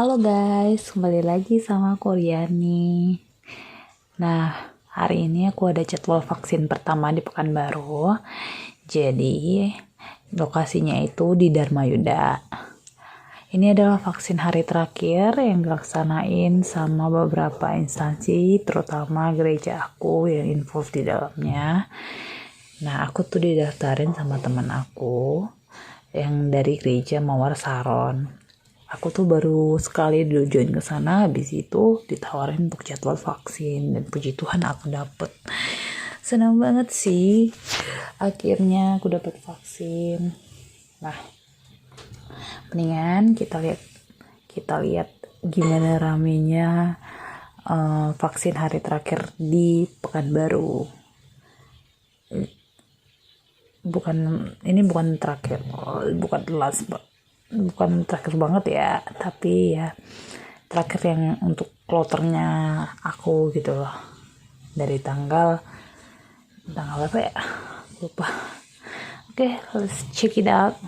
Halo guys, kembali lagi sama Koreani. Nah, hari ini aku ada jadwal vaksin pertama di Pekanbaru. Jadi, lokasinya itu di Dharma Yuda. Ini adalah vaksin hari terakhir yang dilaksanain sama beberapa instansi, terutama gereja aku yang involved di dalamnya. Nah, aku tuh didaftarin sama teman aku yang dari gereja Mawar Saron. Aku tuh baru sekali dulu join ke sana, habis itu ditawarin untuk jadwal vaksin dan puji Tuhan aku dapet. Senang banget sih. Akhirnya aku dapet vaksin. Nah, mendingan kita lihat gimana ramenya vaksin hari terakhir di Pekanbaru. Bukan terakhir, bukan terakhir banget ya, tapi ya terakhir yang untuk kloternya aku gitu loh, dari tanggal apa ya, lupa. Oke, let's check it out.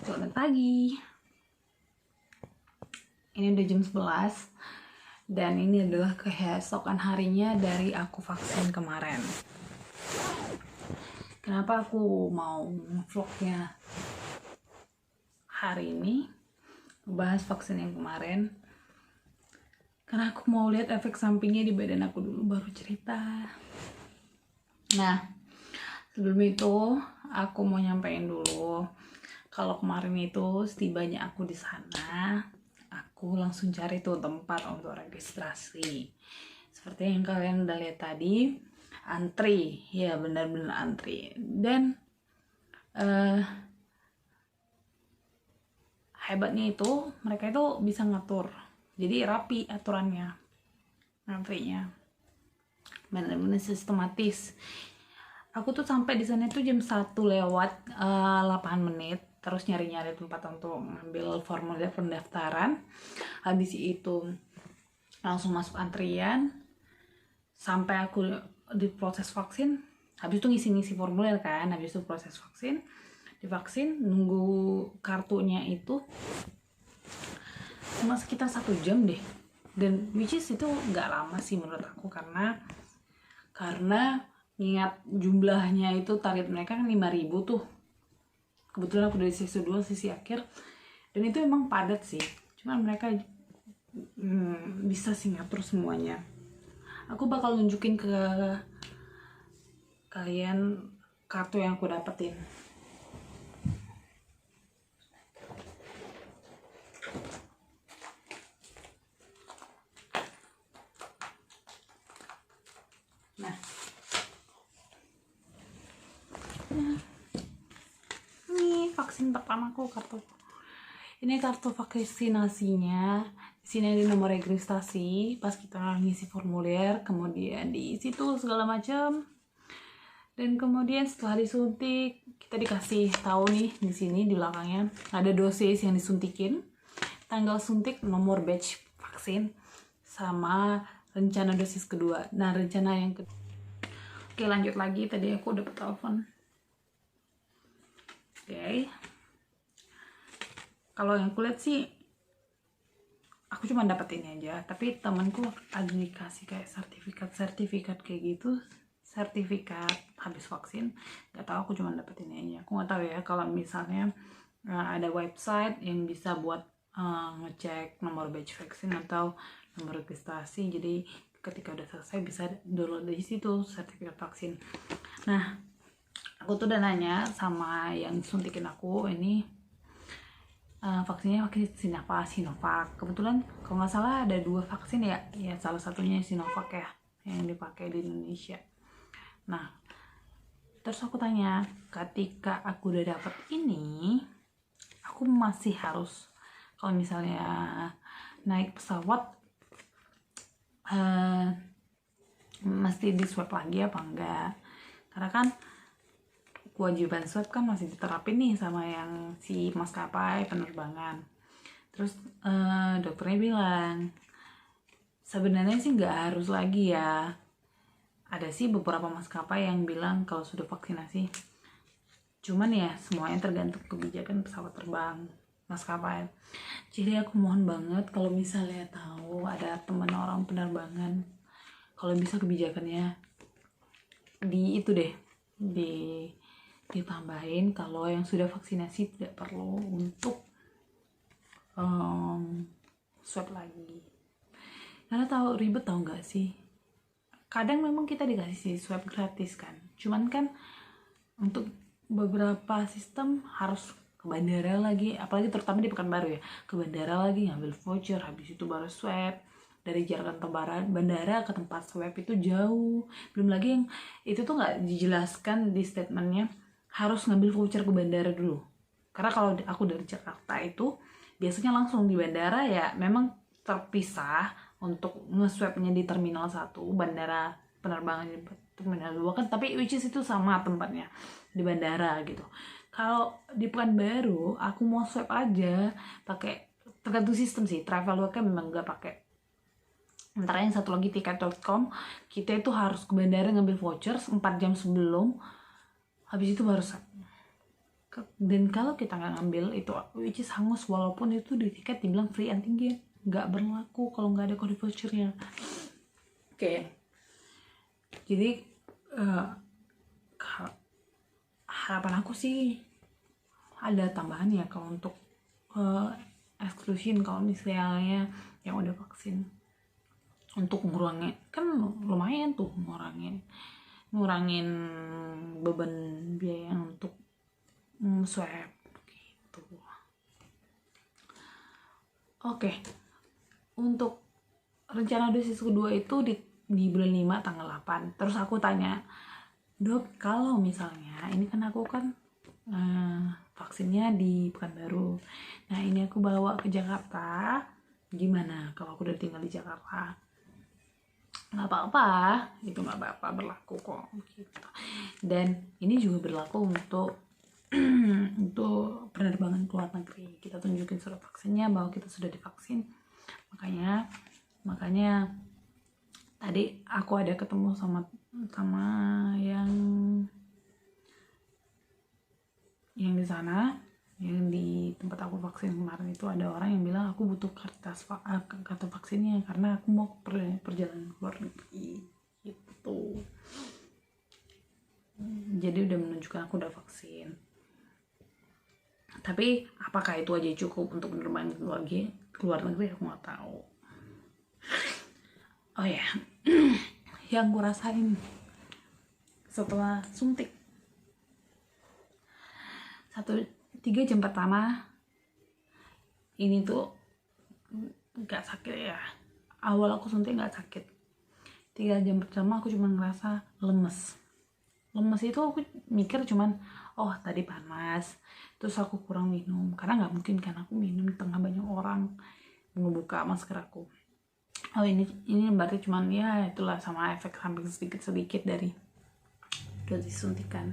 Selamat pagi. Ini udah jam 11 dan ini adalah keesokan harinya dari aku vaksin kemarin. Kenapa aku mau vlognya hari ini, bahas vaksin yang kemarin? Karena aku mau lihat efek sampingnya di badan aku dulu, baru cerita. Nah, sebelum itu aku mau nyampein dulu kalau kemarin itu setibanya aku di sana, aku langsung cari tuh tempat untuk registrasi. Seperti yang kalian udah lihat tadi, antri, ya benar-benar antri. Dan hebatnya itu mereka itu bisa ngatur, jadi rapi aturannya, antrinya benar-benar sistematis. Aku tuh sampai di sana tuh jam 1 lewat 8 menit, terus nyari-nyari tempat untuk ngambil formulir pendaftaran. Habis itu langsung masuk antrian sampai aku di proses vaksin. Habis itu ngisi-ngisi formulir kan, habis itu proses vaksin, divaksin, nunggu kartunya itu cuma sekitar 1 jam deh. Dan which is itu nggak lama sih menurut aku, karena ingat jumlahnya itu target mereka kan 5.000 tuh. Kebetulan aku dari sesi 2, sesi akhir, dan itu emang padat sih, cuman mereka bisa sih ngatur semuanya. Aku bakal nunjukin ke kalian kartu yang aku dapetin. Nah, ini vaksin pertamaku, kartu. Ini kartu vaksinasinya. Di sini ada nomor registrasi. Pas kita ngisi formulir, kemudian diisi tuh segala macam. Dan kemudian setelah disuntik, kita dikasih tahu nih di sini di belakangnya ada dosis yang disuntikin, tanggal suntik, nomor batch vaksin, sama rencana dosis kedua. Nah, rencana yang kedua. Oke, lanjut lagi. Tadi aku udah telepon. Oke. Kalau yang kulihat sih aku cuma dapat ini aja, tapi temanku ada dikasih kayak sertifikat kayak gitu, sertifikat habis vaksin. Nggak tahu, aku cuma dapat ini aja. Aku nggak tahu ya kalau misalnya ada website yang bisa buat ngecek nomor batch vaksin atau nomor registrasi, jadi ketika udah selesai bisa download dari situ sertifikat vaksin. Nah, aku tuh udah nanya sama yang suntikin aku ini, vaksinnya vaksin apa, Sinovac. Kebetulan kalau nggak salah ada 2 vaksin ya salah satunya Sinovac ya yang dipakai di Indonesia. Nah, terus aku tanya, ketika aku udah dapet ini, aku masih harus, kalau misalnya naik pesawat mesti di swab lagi apa enggak? Karena kan kewajiban swab kan masih diterapin nih sama yang si maskapai penerbangan. Terus dokternya bilang sebenarnya sih nggak harus lagi ya. Ada sih beberapa maskapai yang bilang kalau sudah vaksinasi. Cuman ya semuanya tergantung kebijakan pesawat terbang maskapai. Jadi aku mohon banget kalau misalnya tahu ada teman orang penerbangan, kalau bisa kebijakannya di itu deh, ditambahin kalau yang sudah vaksinasi tidak perlu untuk swab lagi. Karena tahu ribet, tahu nggak sih? Kadang memang kita dikasih swab gratis kan, cuman kan untuk beberapa sistem harus ke bandara lagi, apalagi terutama di Pekanbaru ya, ke bandara lagi ngambil voucher, habis itu baru swab. Dari jarak bandara ke tempat swab itu jauh, belum lagi yang itu tuh nggak dijelaskan di statementnya harus ngambil voucher ke bandara dulu. Karena kalau aku dari Jakarta itu biasanya langsung di bandara ya, memang terpisah untuk nge-swabnya di Terminal 1, bandara penerbangan di Terminal 2 kan, tapi which is itu sama tempatnya di bandara gitu. Kalau di Pekanbaru aku mau swab aja pakai, tergantung sistem sih, Traveloka memang nggak pakai. Sementara yang satu lagi tiket.com, kita itu harus ke bandara ngambil voucher 4 jam sebelum, habis itu baru swab. Dan kalau kita nggak ngambil itu, which is hangus, walaupun itu di tiket dibilang free antigen, nggak berlaku kalau nggak ada kode vouchernya. Oke. Jadi harapan aku sih ada tambahan ya kalau untuk exclusion kalau misalnya yang udah vaksin, untuk ngurangin, kan lumayan tuh ngurangin beban biaya untuk swab gitu. Oke. Untuk rencana dosis kedua itu di bulan 5 tanggal 8. Terus aku tanya, "Dok, kalau misalnya ini kan aku kan vaksinnya di Pekanbaru. Nah, ini aku bawa ke Jakarta. Gimana kalau aku udah tinggal di Jakarta?" Nggak apa-apa, itu nggak apa-apa, berlaku kok gitu. Dan ini juga berlaku untuk untuk penerbangan ke luar negeri. Kita tunjukin surat vaksinnya bahwa kita sudah divaksin. Makanya tadi aku ada ketemu sama yang di sana, yang di tempat aku vaksin kemarin itu, ada orang yang bilang aku butuh kartu vaksinnya karena aku mau perjalanan ke luar negeri gitu. Jadi udah menunjukkan aku udah vaksin. Tapi apakah itu aja cukup untuk penerbangan ke luar negeri, aku nggak tahu. Oh ya, yang gue rasain setelah suntik 3 jam pertama ini tuh nggak sakit ya. Awal aku suntik nggak sakit. 3 jam pertama aku cuma ngerasa lemes itu aku mikir cuman tadi panas, terus aku kurang minum, karena nggak mungkin kan aku minum di tengah banyak orang ngebuka masker aku. Ini berarti cuman ya itulah, sama efek samping sedikit dari dosis suntikan.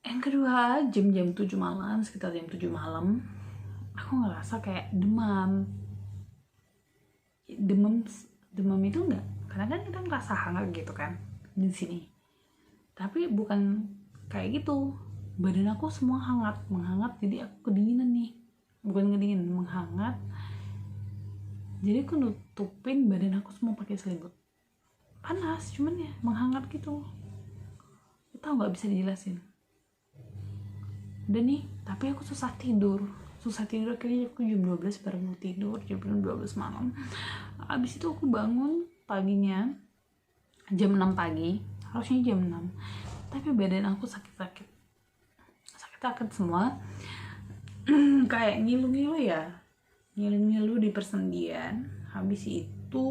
Yang kedua, jam 7 malam, sekitar jam 7 malam, aku ngerasa kayak demam itu enggak, karena kan kita ngerasa hangat gitu kan di sini, tapi bukan kayak gitu. Badan aku semua menghangat, jadi aku kedinginan nih, bukan kedinginan, menghangat. Jadi aku nutupin badan aku semua pakai selimut. Panas, cuman ya menghangat gitu. Tahu nggak, bisa dijelasin. Udah nih, tapi aku susah tidur akhirnya aku jam 12 baru mau tidur, jam 12 malam. Abis itu aku bangun paginya jam 6 pagi, harusnya jam 6, tapi badan aku sakit semua. Kayak ngilu-ngilu di persendian. Habis itu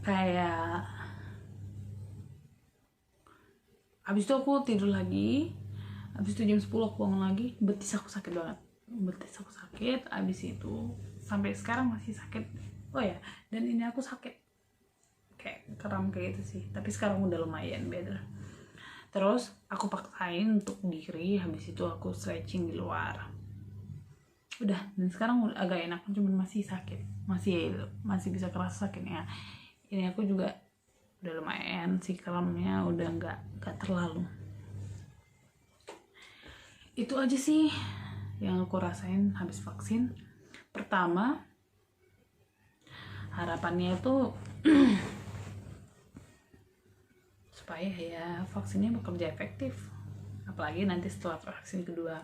kayak habis itu aku tidur lagi. Habis itu jam 10 aku bangun lagi, betis aku sakit banget. Habis itu sampai sekarang masih sakit. Oh ya, dan ini aku sakit kayak kram kayak gitu sih, tapi sekarang udah lumayan better. Terus aku paksain untuk diri, habis itu aku stretching di luar. Udah, dan sekarang udah agak enak, cuman masih sakit, masih bisa kerasa sakitnya. Ini aku juga udah lumayan sih, kramnya udah nggak terlalu. Itu aja sih yang aku rasain habis vaksin pertama. Harapannya itu supaya ya vaksinnya bekerja efektif, apalagi nanti setelah vaksin kedua.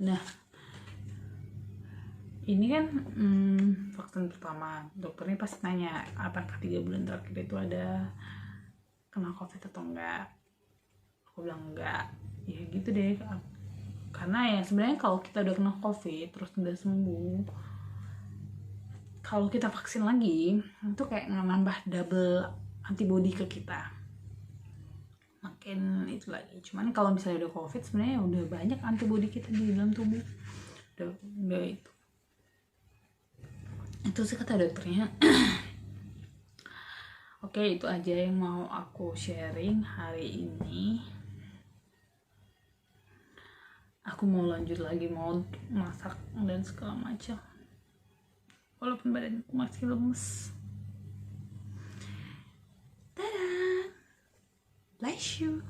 Nah, ini kan vaksin pertama, dokternya pasti nanya apakah 3 bulan terakhir itu ada kena covid atau enggak. Aku bilang enggak, ya gitu deh. Karena ya sebenarnya kalau kita udah kena covid terus udah sembuh, kalau kita vaksin lagi itu kayak nambah double antibody ke kita, makin itu lagi. Cuman kalau misalnya udah covid, sebenarnya udah banyak antibody kita di dalam tubuh, udah itu sih kata dokternya. Oke, itu aja yang mau aku sharing hari ini. Aku mau lanjut lagi, mau masak dan segala macam, walaupun badanku masih lemes. Dadah, bless you.